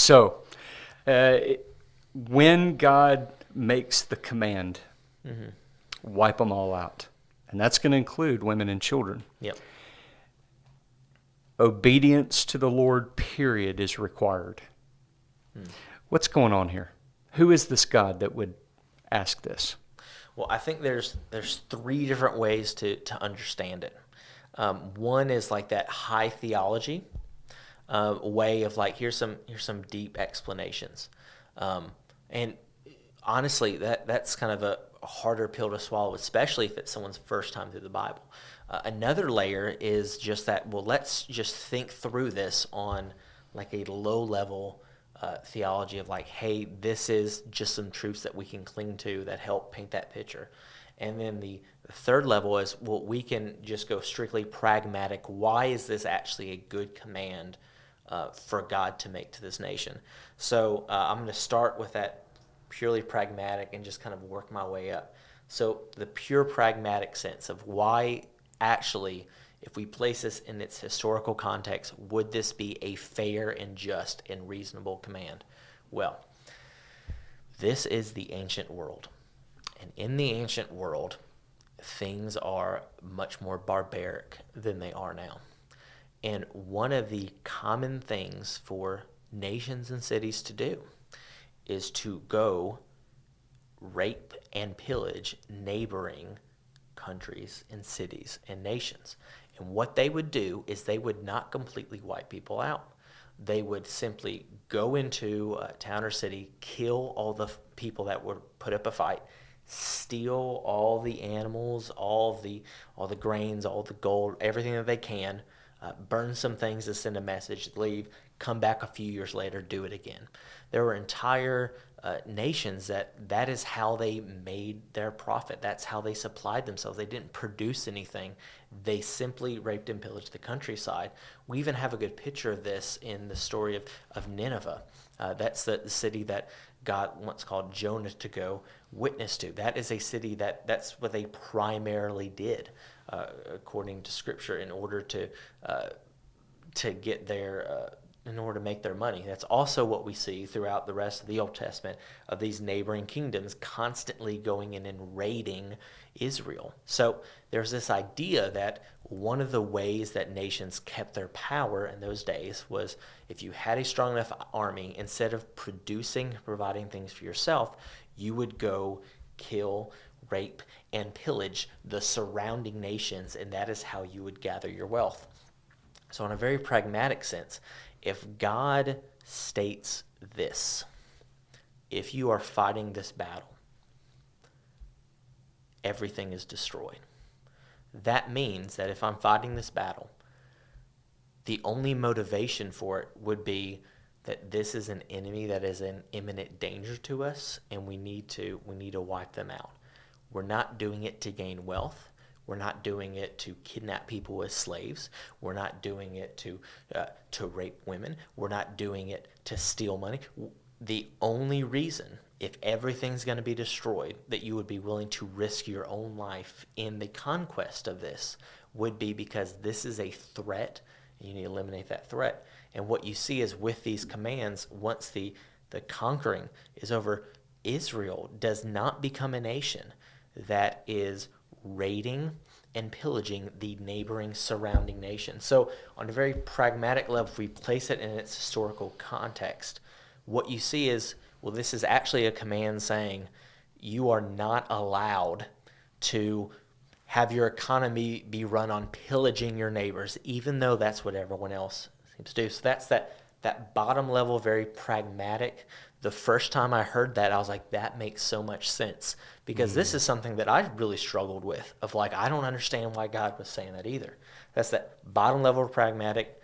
So, uh, when God makes the command, wipe them all out, and that's going to include women and children. Yep. Obedience to the Lord, period, is required. What's going on here? Who is this God that would ask this? Well, I think there's three different ways to understand it. One is like that high theology way of like here's some deep explanations, and honestly that's kind of a harder pill to swallow, especially if it's someone's first time through the Bible. Another layer is just that, well, let's just think through this on like a low level theology of like, hey, this is just some truths that we can cling to that help paint that picture. And then the third level is, well, we can just go strictly pragmatic. Why is this actually a good command for God to make to this nation? So I'm going to start with that purely pragmatic and just kind of work my way up. So the pure pragmatic sense of why actually, if we place this in its historical context, would this be a fair and just and reasonable command? Well, this is the ancient world. And in the ancient world, things are much more barbaric than they are now. And one of the common things for nations and cities to do is to go rape and pillage neighboring countries and cities and nations. And what they would do is they would not completely wipe people out. They would simply go into a town or city, kill all the people that would put up a fight, steal all the animals, all the grains, all the gold, everything that they can, burn some things to send a message, leave, come back a few years later, do it again. There were entire nations that is how they made their profit. That's how they supplied themselves. They didn't produce anything. They simply raped and pillaged the countryside. We even have a good picture of this in the story of Nineveh. That's the city that God once called Jonah to go witness to. That is a city that's what they primarily did, according to Scripture, in order to get their in order to make their money. That's also what we see throughout the rest of the Old Testament, of these neighboring kingdoms constantly going in and raiding Israel. So there's this idea that one of the ways that nations kept their power in those days was if you had a strong enough army, instead of providing things for yourself, you would go kill, rape, and pillage the surrounding nations, and that is how you would gather your wealth. So in a very pragmatic sense, if God states this, if you are fighting this battle, everything is destroyed. That means that if I'm fighting this battle, the only motivation for it would be that this is an enemy that is in imminent danger to us, and we need to wipe them out. We're not doing it to gain wealth. We're not doing it to kidnap people as slaves. We're not doing it to rape women. We're not doing it to steal money. The only reason, if everything's going to be destroyed, that you would be willing to risk your own life in the conquest of this would be because this is a threat, and you need to eliminate that threat. And what you see is with these commands, once the conquering is over, Israel does not become a nation that is raiding and pillaging the neighboring surrounding nations. So on a very pragmatic level, if we place it in its historical context, what you see is, well, this is actually a command saying you are not allowed to have your economy be run on pillaging your neighbors, even though that's what everyone else seems to do. So that's that bottom level, very pragmatic. The first time I heard that, I was like, that makes so much sense, because this is something that I really struggled with, of like, I don't understand why God was saying that either. That's that bottom level pragmatic.